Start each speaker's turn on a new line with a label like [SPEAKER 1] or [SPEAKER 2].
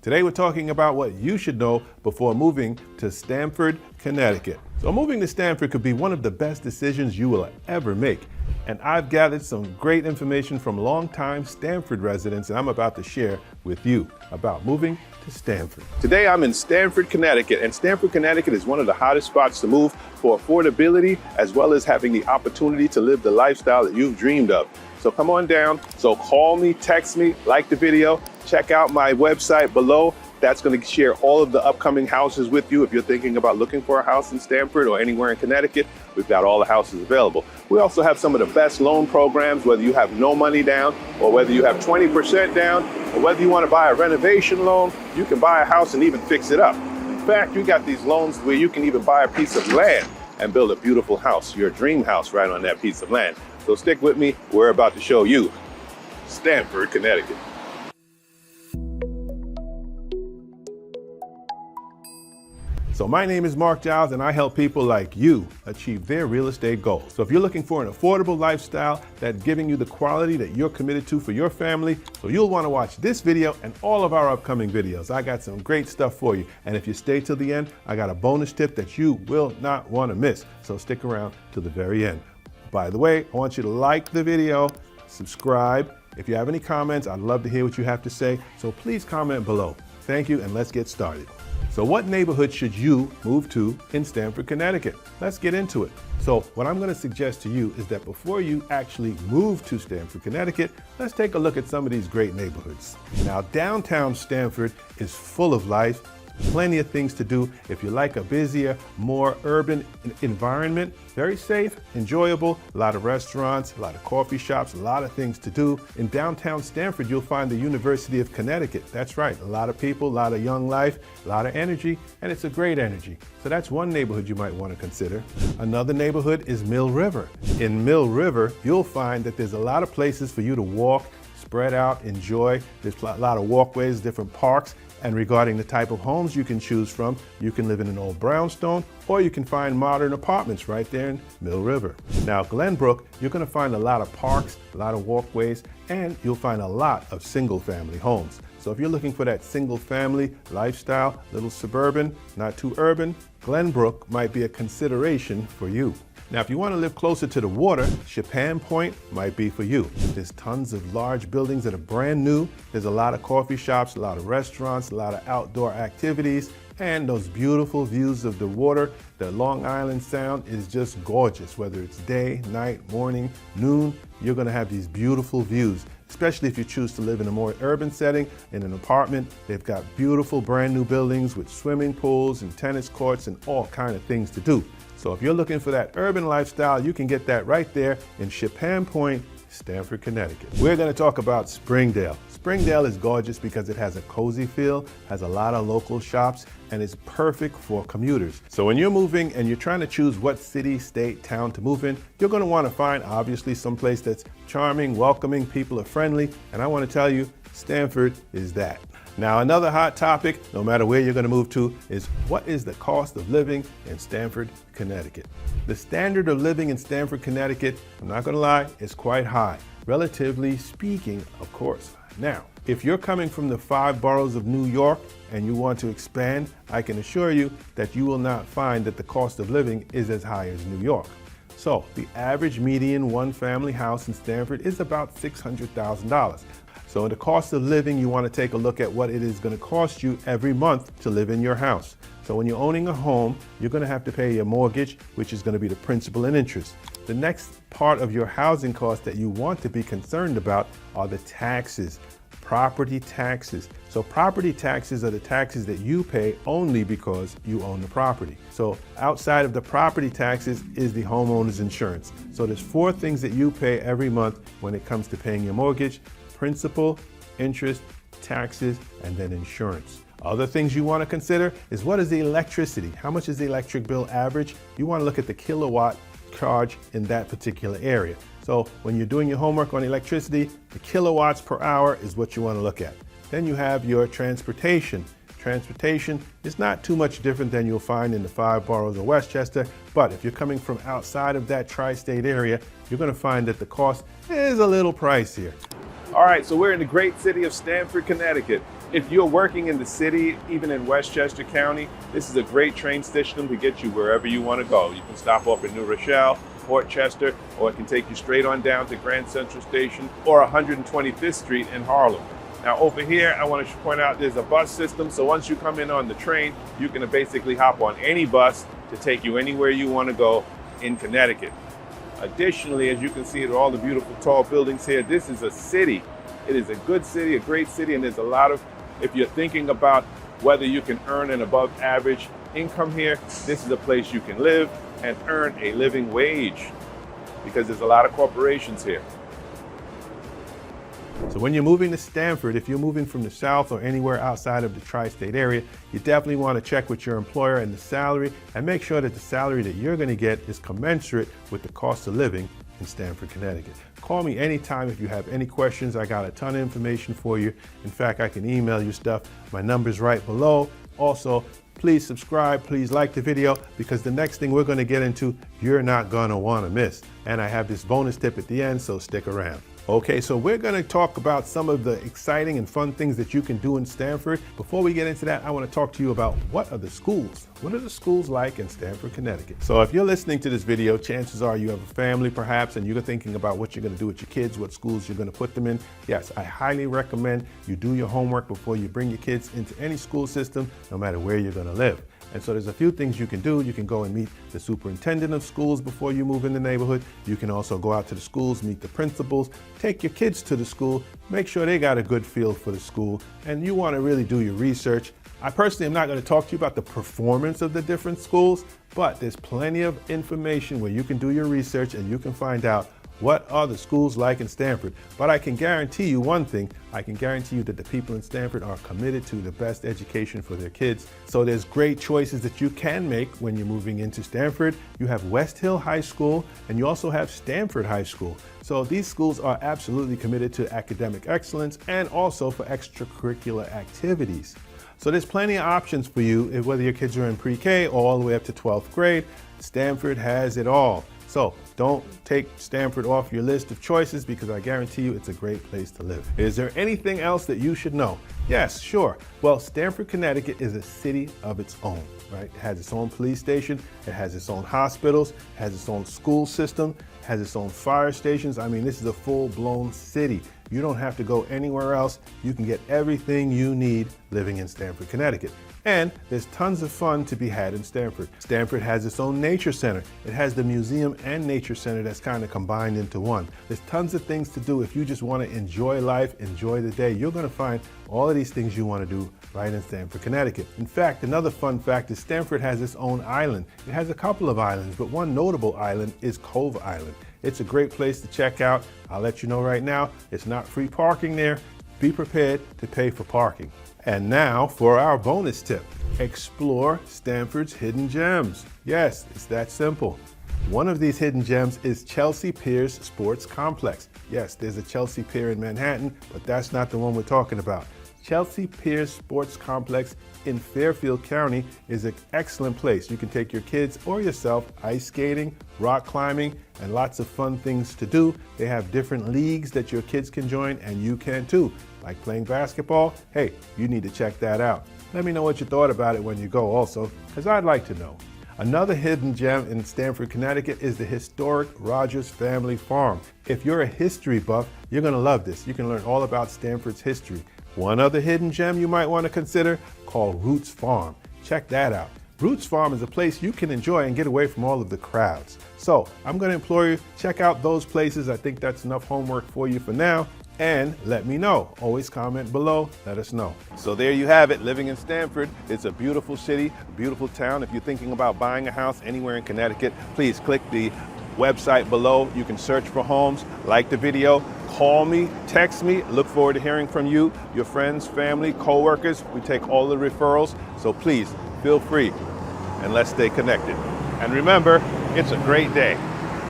[SPEAKER 1] Today we're talking about what you should know before moving to Stamford, Connecticut. So moving to Stamford could be one of the best decisions you will ever make. And I've gathered some great information from longtime Stamford residents, and I'm about to share with you about moving to Stamford. Today I'm in Stamford, Connecticut, and Stamford, Connecticut is one of the hottest spots to move for affordability, as well as having the opportunity to live the lifestyle that you've dreamed of. So come on down. So call me, text me, like the video, check out my website below. That's going to share all of the upcoming houses with you. If you're thinking about looking for a house in Stamford or anywhere in Connecticut, we've got all the houses available. We also have some of the best loan programs, whether you have no money down or whether you have 20% down, or whether you want to buy a renovation loan, you can buy a house and even fix it up. In fact, you got these loans where you can even buy a piece of land and build a beautiful house, your dream house right on that piece of land. So stick with me. We're about to show you Stamford, Connecticut. So my name is Marc Giles, and I help people like you achieve their real estate goals. So if you're looking for an affordable lifestyle that's giving you the quality that you're committed to for your family, so you'll want to watch this video and all of our upcoming videos. I got some great stuff for you. And if you stay till the end, I got a bonus tip that you will not want to miss. So stick around to the very end. By the way, I want you to like the video, subscribe. If you have any comments, I'd love to hear what you have to say. So please comment below. Thank you, and let's get started. So what neighborhood should you move to in Stamford, Connecticut? Let's get into it. So what I'm going to suggest to you is that before you actually move to Stamford, Connecticut, let's take a look at some of these great neighborhoods. Now, downtown Stamford is full of life. Plenty of things to do. If you like a busier, more urban environment, very safe, enjoyable, a lot of restaurants, a lot of coffee shops, a lot of things to do. In downtown Stamford, you'll find the University of Connecticut. That's right, a lot of people, a lot of young life, a lot of energy, and it's a great energy. So that's one neighborhood you might want to consider. Another neighborhood is Mill River. In Mill River, you'll find that there's a lot of places for you to walk, spread out, enjoy. There's a lot of walkways, different parks. And regarding the type of homes you can choose from, you can live in an old brownstone, or you can find modern apartments right there in Mill River. Now, Glenbrook, you're going to find a lot of parks, a lot of walkways, and you'll find a lot of single-family homes. So if you're looking for that single-family lifestyle, little suburban, not too urban, Glenbrook might be a consideration for you. Now, if you want to live closer to the water, Chapin Point might be for you. There's tons of large buildings that are brand new. There's a lot of coffee shops, a lot of restaurants, a lot of outdoor activities, and those beautiful views of the water. The Long Island Sound is just gorgeous. Whether it's day, night, morning, noon, you're going to have these beautiful views, especially if you choose to live in a more urban setting, in an apartment. They've got beautiful brand new buildings with swimming pools and tennis courts and all kinds of things to do. So if you're looking for that urban lifestyle, you can get that right there in Chapin Point, Stamford, Connecticut. We're going to talk about Springdale. Springdale is gorgeous because it has a cozy feel, has a lot of local shops, and is perfect for commuters. So when you're moving and you're trying to choose what city, state, town to move in, you're going to want to find obviously someplace that's charming, welcoming, people are friendly, and I want to tell you, Stamford is that. Now, another hot topic, no matter where you're going to move to, is what is the cost of living in Stamford, Connecticut? The standard of living in Stamford, Connecticut, I'm not going to lie, is quite high, relatively speaking, of course. Now, if you're coming from the 5 boroughs of New York and you want to expand, I can assure you that you will not find that the cost of living is as high as New York. So, the average median one-family house in Stamford is about $600,000. So in the cost of living, you want to take a look at what it is going to cost you every month to live in your house. So when you're owning a home, you're going to have to pay your mortgage, which is going to be the principal and interest. The next part of your housing cost that you want to be concerned about are the taxes, property taxes. So property taxes are the taxes that you pay only because you own the property. So outside of the property taxes is the homeowner's insurance. So there's 4 things that you pay every month when it comes to paying your mortgage: principal, interest, taxes, and then insurance. Other things you want to consider is what is the electricity? How much is the electric bill average? You want to look at the kilowatt charge in that particular area. So when you're doing your homework on electricity, the kilowatts per hour is what you want to look at. Then you have your transportation. Transportation is not too much different than you'll find in the 5 boroughs of Westchester, but if you're coming from outside of that tri-state area, you're going to find that the cost is a little pricier. All right, so we're in the great city of Stamford, Connecticut. If you're working in the city, even in Westchester County, this is a great train system to get you wherever you want to go. You can stop off in New Rochelle, Portchester, or it can take you straight on down to Grand Central Station or 125th Street in Harlem. Now over here, I want to point out there's a bus system. So once you come in on the train, you can basically hop on any bus to take you anywhere you want to go in Connecticut. Additionally, as you can see, all the beautiful tall buildings here, this is a city. It is a good city, a great city, and there's a lot of, if you're thinking about whether you can earn an above average income here, this is a place you can live and earn a living wage because there's a lot of corporations here. So when you're moving to Stamford, if you're moving from the South or anywhere outside of the tri-state area, you definitely want to check with your employer and the salary and make sure that the salary that you're going to get is commensurate with the cost of living in Stamford, Connecticut. Call me anytime if you have any questions. I got a ton of information for you. In fact, I can email you stuff. My number's right below. Also, please subscribe, please like the video, because the next thing we're going to get into, you're not going to want to miss. And I have this bonus tip at the end, so stick around. Okay, so we're going to talk about some of the exciting and fun things that you can do in Stamford. Before we get into that, I want to talk to you about what are the schools? What are the schools like in Stamford, Connecticut? So if you're listening to this video, chances are you have a family perhaps, and you're thinking about what you're going to do with your kids, what schools you're going to put them in. Yes, I highly recommend you do your homework before you bring your kids into any school system, no matter where you're going to live. And so there's a few things you can do. You can go and meet the superintendent of schools before you move in the neighborhood. You can also go out to the schools, meet the principals, take your kids to the school, make sure they got a good feel for the school, and you want to really do your research. I personally am not going to talk to you about the performance of the different schools, but there's plenty of information where you can do your research and you can find out what are the schools like in Stamford. But I can guarantee you one thing. I can guarantee you that the people in Stamford are committed to the best education for their kids. So there's great choices that you can make when you're moving into Stamford. You have West Hill High School, and you also have Stamford High School. So these schools are absolutely committed to academic excellence and also for extracurricular activities. So there's plenty of options for you, whether your kids are in pre-K or all the way up to 12th grade. Stamford has it all. So don't take Stamford off your list of choices, because I guarantee you it's a great place to live. Is there anything else that you should know? Yes, sure. Well, Stamford, Connecticut is a city of its own, right? It has its own police station, it has its own hospitals, it has its own school system, it has its own fire stations. I mean, this is a full-blown city. You don't have to go anywhere else. You can get everything you need living in Stamford, Connecticut. And there's tons of fun to be had in Stamford. Stamford has its own nature center. It has the museum and nature center that's kind of combined into one. There's tons of things to do. If you just want to enjoy life, enjoy the day, you're going to find all of these things you want to do right in Stamford, Connecticut. In fact, another fun fact is Stamford has its own island. It has a couple of islands, but one notable island is Cove Island. It's a great place to check out. I'll let you know right now, it's not free parking there. Be prepared to pay for parking. And now for our bonus tip. Explore Stamford's hidden gems. Yes, it's that simple. One of these hidden gems is Chelsea Piers Sports Complex. Yes, there's a Chelsea Pier in Manhattan, but that's not the one we're talking about. Chelsea Piers Sports Complex in Fairfield County is an excellent place. You can take your kids or yourself ice skating, rock climbing, and lots of fun things to do. They have different leagues that your kids can join, and you can too. Like playing basketball, hey, you need to check that out. Let me know what you thought about it when you go also, because I'd like to know. Another hidden gem in Stamford, Connecticut is the historic Rogers Family Farm. If you're a history buff, you're going to love this. You can learn all about Stamford's history. One other hidden gem you might want to consider, called Roots Farm. Check that out. Roots Farm is a place you can enjoy and get away from all of the crowds. So I'm going to implore you, check out those places. I think that's enough homework for you for now. And let me know. Always comment below, let us know. So there you have it, living in Stamford. It's a beautiful city, a beautiful town. If you're thinking about buying a house anywhere in Connecticut, please click the website below. You can search for homes, like the video, call me, text me. Look forward to hearing from you, your friends, family, co-workers. We take all the referrals, so please feel free and let's stay connected. And remember, it's a great day.